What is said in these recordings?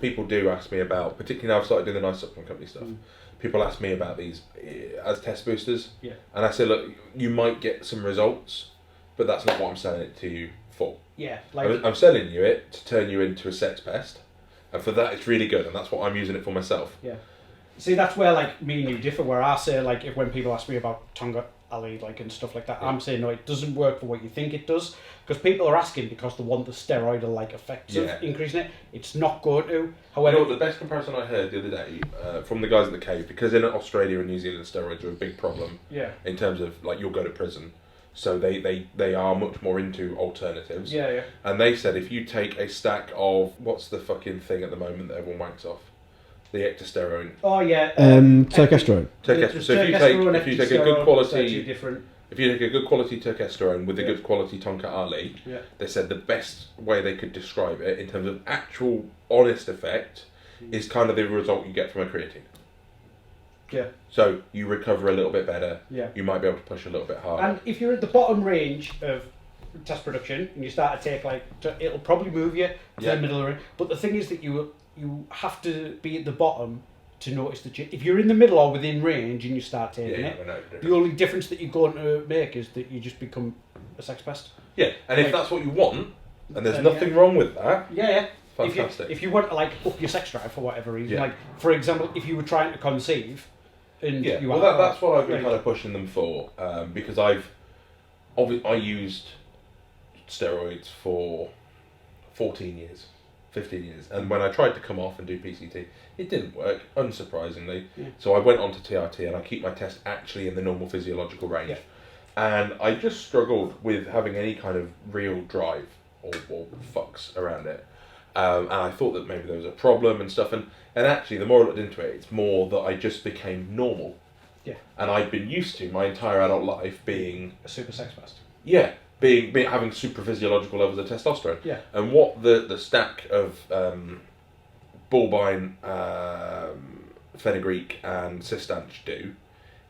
People do ask me about, particularly now I've started doing the nice supplement company stuff. People ask me about these as test boosters, and I say, look, you might get some results, but that's not what I'm selling it to you for. Yeah, I'm selling you it to turn you into a sex pest, and for that it's really good, and that's what I'm using it for myself. Yeah. See, that's where like me and you differ. Where I say like if when people ask me about Tongkat Ali like and stuff like that, I'm saying no, it doesn't work for what you think it does, because people are asking because they want the steroidal like effects of increasing it. It's not going to. However, you know what, the best comparison I heard the other day from the guys at the cave, because in Australia and New Zealand steroids are a big problem. In terms of like you'll go to prison, so they are much more into alternatives. And they said if you take a stack of what's the fucking thing at the moment that everyone wanks off. The ectosterone. Oh yeah. Testosterone. Testosterone. So if you take a good quality, if you take a good quality testosterone with a good quality Tongkat Ali, they said the best way they could describe it in terms of actual honest effect is kind of the result you get from a creatine. Yeah. So you recover a little bit better. Yeah. You might be able to push a little bit harder. And if you're at the bottom range of test production and you start to take like, it'll probably move you to the middle of the range. But the thing is that you have to be at the bottom to notice that if you're in the middle or within range and you start taking it, the only difference that you're going to make is that you just become a sex pest. Yeah, and if that's what you want, and there's nothing wrong with that. Fantastic. If you want to like up your sex drive for whatever reason, like for example, if you were trying to conceive, and that's what I've been kind of pushing them for, because I used steroids for 14 years. 15 years, and when I tried to come off and do PCT, it didn't work, unsurprisingly. So I went on to TRT, and I keep my test actually in the normal physiological range. And I just struggled with having any kind of real drive or fucks around it. And I thought that maybe there was a problem and stuff, and actually the more I looked into it, it's more that I just became normal. And I'd been used to my entire adult life being a super sex pest. Being having super physiological levels of testosterone. And what the stack of bulbine, fenugreek and cystanch do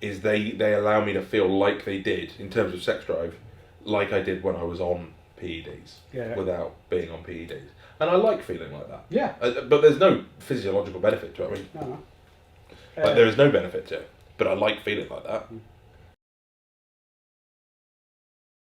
is they allow me to feel like they did in terms of sex drive, like I did when I was on PEDs without being on PEDs. And I like feeling like that. But there's no physiological benefit to it. I mean, there is no benefit to it, but I like feeling like that.